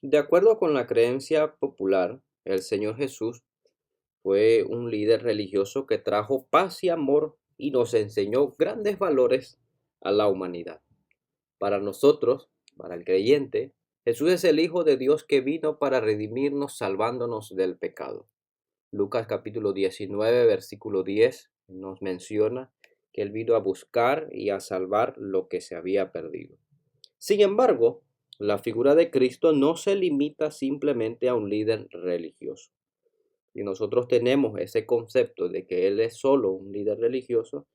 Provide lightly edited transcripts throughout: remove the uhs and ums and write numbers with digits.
De acuerdo con la creencia popular, el Señor Jesús fue un líder religioso que trajo paz y amor y nos enseñó grandes valores a la humanidad. Para nosotros, para el creyente, Jesús es el Hijo de Dios que vino para redimirnos salvándonos del pecado. Lucas capítulo 19, versículo 10 nos menciona que Él vino a buscar y a salvar lo que se había perdido. Sin embargo, la figura de Cristo no se limita simplemente a un líder religioso. Si nosotros tenemos ese concepto de que Él es solo un líder religioso,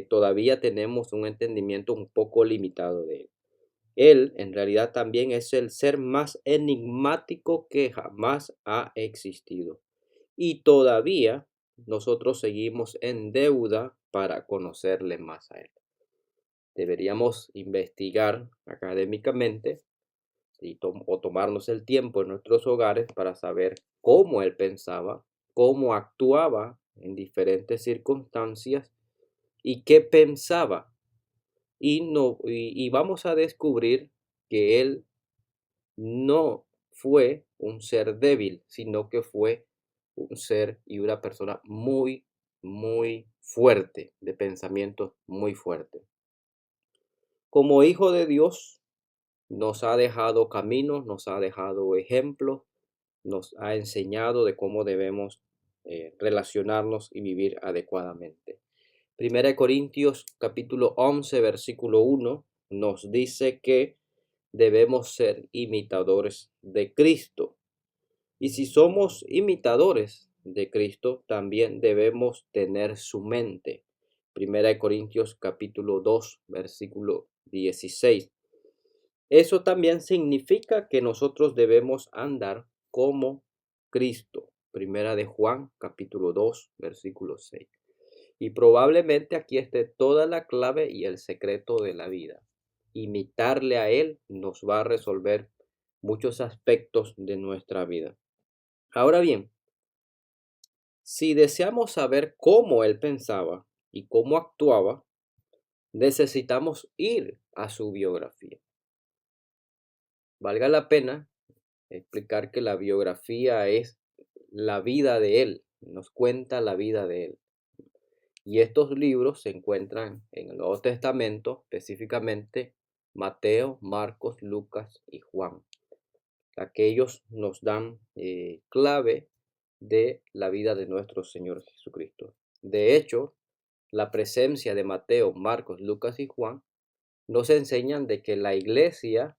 todavía tenemos un entendimiento un poco limitado de Él. Él en realidad también es el ser más enigmático que jamás ha existido. Y todavía nosotros seguimos en deuda para conocerle más a Él. Deberíamos investigar académicamente o tomarnos el tiempo en nuestros hogares para saber cómo Él pensaba, cómo actuaba en diferentes circunstancias y qué pensaba. Y vamos a descubrir que Él no fue un ser débil, sino que fue un ser y una persona muy, muy fuerte, de pensamientos muy fuertes. Como hijo de Dios, nos ha dejado caminos, nos ha dejado ejemplos, nos ha enseñado de cómo debemos relacionarnos y vivir adecuadamente. Primera de Corintios capítulo 11, versículo 1 nos dice que debemos ser imitadores de Cristo. Y si somos imitadores de Cristo, también debemos tener su mente. Primera de Corintios capítulo 2, versículo 16. Eso también significa que nosotros debemos andar como Cristo. Primera de Juan capítulo 2, versículo 6. Y probablemente aquí esté toda la clave y el secreto de la vida. Imitarle a Él nos va a resolver muchos aspectos de nuestra vida. Ahora bien, si deseamos saber cómo Él pensaba y cómo actuaba, necesitamos ir a su biografía. Valga la pena explicar que la biografía es la vida de Él, nos cuenta la vida de Él. Y estos libros se encuentran en el Nuevo Testamento, específicamente Mateo, Marcos, Lucas y Juan. Aquellos nos dan clave de la vida de nuestro Señor Jesucristo. De hecho, la presencia de Mateo, Marcos, Lucas y Juan nos enseñan de que la iglesia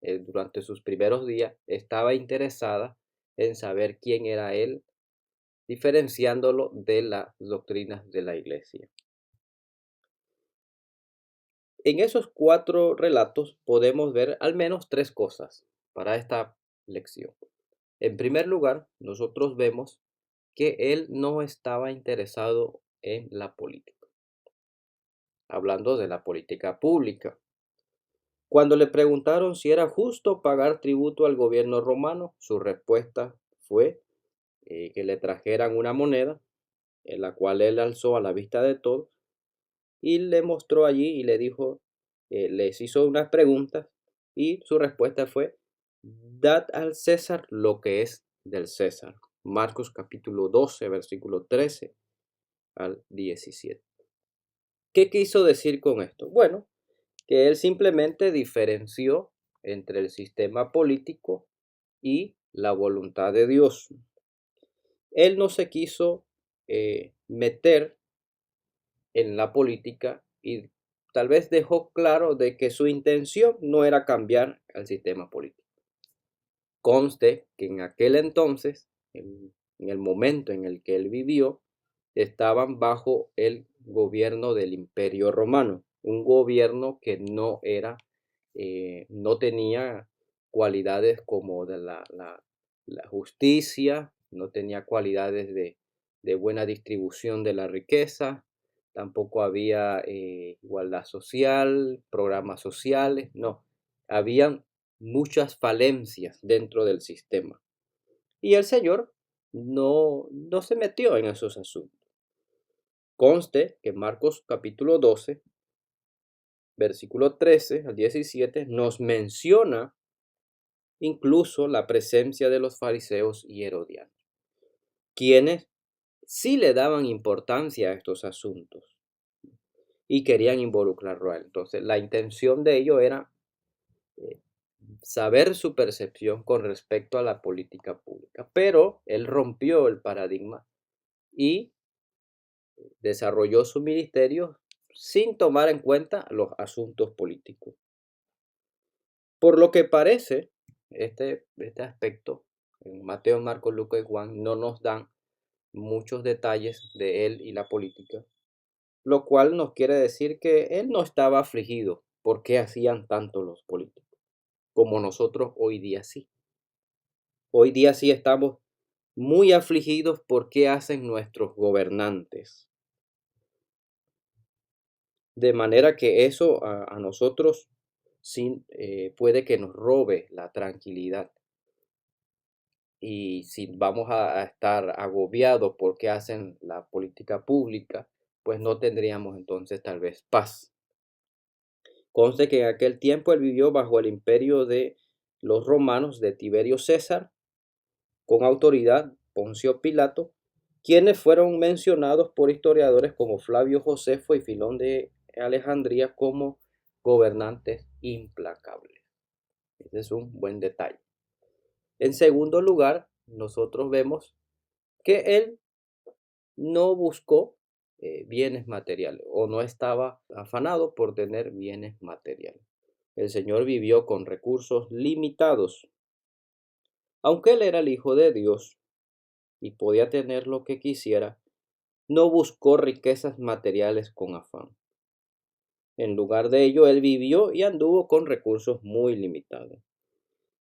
durante sus primeros días estaba interesada en saber quién era Él, diferenciándolo de las doctrinas de la iglesia. En esos 4 relatos podemos ver al menos 3 cosas para esta lección. En primer lugar, nosotros vemos que él no estaba interesado en la política, hablando de la política pública. Cuando le preguntaron si era justo pagar tributo al gobierno romano, su respuesta fue que le trajeran una moneda, en la cual él alzó a la vista de todos y le mostró allí y le dijo, les hizo unas preguntas y su respuesta fue, dad al César lo que es del César. Marcos capítulo 12, versículo 13 al 17. ¿Qué quiso decir con esto? Bueno, que él simplemente diferenció entre el sistema político y la voluntad de Dios. Él no se quiso meter en la política y tal vez dejó claro de que su intención no era cambiar el sistema político. Conste que en aquel entonces, en el momento en el que él vivió, estaban bajo el gobierno del Imperio Romano, un gobierno que no tenía cualidades como de la justicia, no tenía cualidades de buena distribución de la riqueza, tampoco había igualdad social, programas sociales, no, habían muchas falencias dentro del sistema. Y el Señor no se metió en esos asuntos. Conste que Marcos capítulo 12, versículo 13 al 17, nos menciona incluso la presencia de los fariseos y herodianos, quienes sí le daban importancia a estos asuntos y querían involucrarlo a él. Entonces, la intención de ello era eh, saber su percepción con respecto a la política pública, pero él rompió el paradigma y desarrolló su ministerio sin tomar en cuenta los asuntos políticos. Por lo que parece, este aspecto, en Mateo, Marcos, Lucas y Juan, no nos dan muchos detalles de él y la política, lo cual nos quiere decir que él no estaba afligido por qué hacían tanto los políticos, como nosotros hoy día sí. Hoy día sí estamos muy afligidos por qué hacen nuestros gobernantes. De manera que eso a nosotros sí, puede que nos robe la tranquilidad. Y si vamos a estar agobiados por qué hacen la política pública, pues no tendríamos entonces tal vez paz. Conste que en aquel tiempo él vivió bajo el imperio de los romanos de Tiberio César, con autoridad Poncio Pilato, quienes fueron mencionados por historiadores como Flavio Josefo y Filón de Alejandría como gobernantes implacables. Ese es un buen detalle. En segundo lugar, nosotros vemos que él no buscó bienes materiales o no estaba afanado por tener bienes materiales. El Señor vivió con recursos limitados. Aunque él era el Hijo de Dios y podía tener lo que quisiera, no buscó riquezas materiales con afán. En lugar de ello, él vivió y anduvo con recursos muy limitados.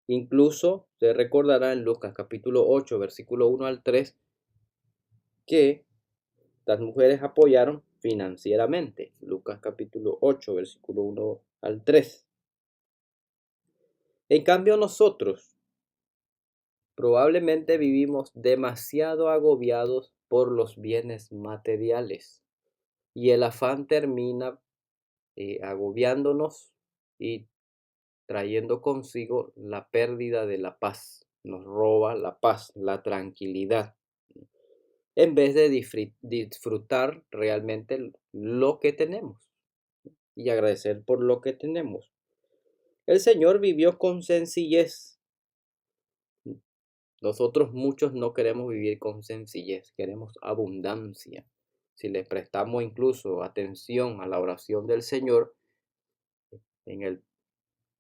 Incluso se recordará en Lucas capítulo 8, versículo 1 al 3, que las mujeres apoyaron financieramente. Lucas capítulo 8, versículo 1 al 3. En cambio, nosotros probablemente vivimos demasiado agobiados por los bienes materiales y el afán termina agobiándonos y trayendo consigo la pérdida de la paz. Nos roba la paz, la tranquilidad, en vez de disfrutar realmente lo que tenemos y agradecer por lo que tenemos. El Señor vivió con sencillez. Nosotros muchos no queremos vivir con sencillez, queremos abundancia. Si le prestamos incluso atención a la oración del Señor, en el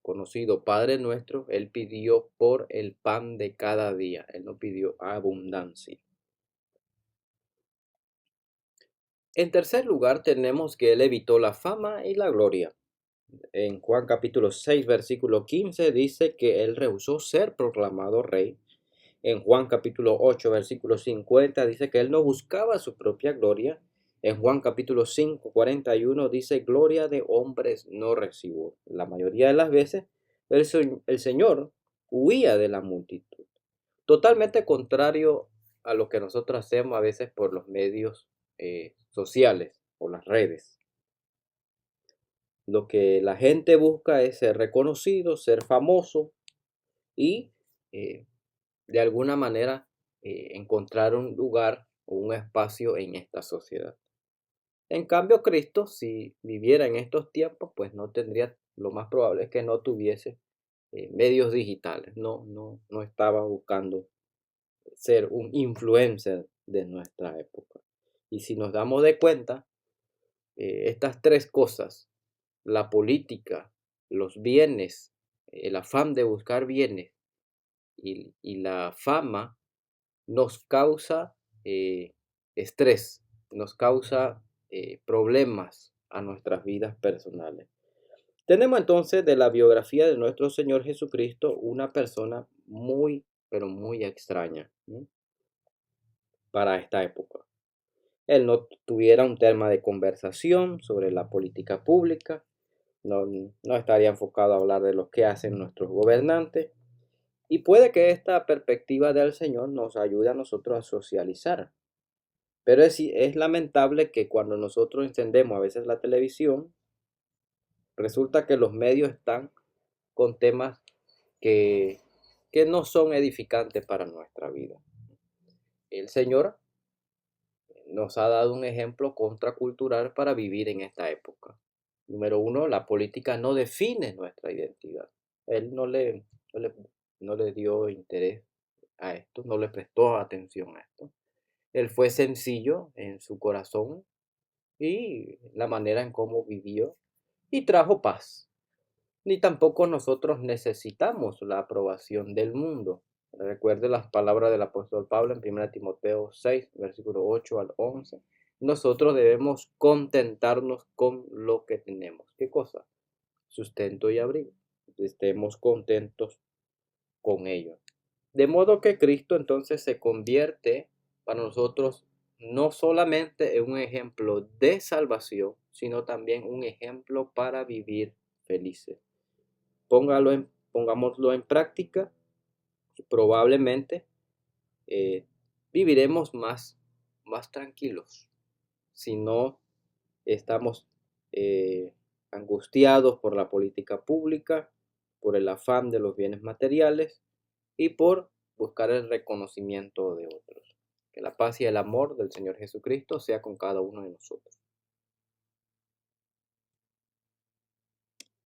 conocido Padre Nuestro, Él pidió por el pan de cada día, Él no pidió abundancia. En tercer lugar, tenemos que Él evitó la fama y la gloria. En Juan capítulo 6, versículo 15 dice que Él rehusó ser proclamado rey. En Juan capítulo 8, versículo 50 dice que Él no buscaba su propia gloria. En Juan capítulo 5, 41 dice, gloria de hombres no recibo. La mayoría de las veces el Señor huía de la multitud. Totalmente contrario a lo que nosotros hacemos a veces por los medios sociales o las redes. Lo que la gente busca es ser reconocido, ser famoso y de alguna manera encontrar un lugar o un espacio en esta sociedad. En cambio, Cristo, si viviera en estos tiempos, pues no tendría, lo más probable es que no tuviese medios digitales, no estaba buscando ser un influencer de nuestra época. Y si nos damos de cuenta, estas tres cosas, la política, los bienes, el afán de buscar bienes y la fama, nos causa estrés, nos causa problemas a nuestras vidas personales. Tenemos entonces de la biografía de nuestro Señor Jesucristo una persona muy, pero muy extraña, ¿no?, para esta época. Él no tuviera un tema de conversación sobre la política pública, no estaría enfocado a hablar de lo que hacen nuestros gobernantes, y puede que esta perspectiva del Señor nos ayude a nosotros a socializar. Pero es lamentable que cuando nosotros encendemos a veces la televisión, resulta que los medios están con temas que que no son edificantes para nuestra vida. El Señor nos ha dado un ejemplo contracultural para vivir en esta época. Número uno, la política no define nuestra identidad. Él no le, no le dio interés a esto, no le prestó atención a esto. Él fue sencillo en su corazón y la manera en cómo vivió y trajo paz. Ni tampoco nosotros necesitamos la aprobación del mundo. Recuerde las palabras del apóstol Pablo en 1 Timoteo 6, versículo 8 al 11. Nosotros debemos contentarnos con lo que tenemos. ¿Qué cosa? Sustento y abrigo. Estemos contentos con ello. De modo que Cristo entonces se convierte para nosotros no solamente en un ejemplo de salvación, sino también un ejemplo para vivir felices. Pongámoslo en práctica y probablemente viviremos más tranquilos. Si no estamos angustiados por la política pública, por el afán de los bienes materiales y por buscar el reconocimiento de otros. Que la paz y el amor del Señor Jesucristo sea con cada uno de nosotros.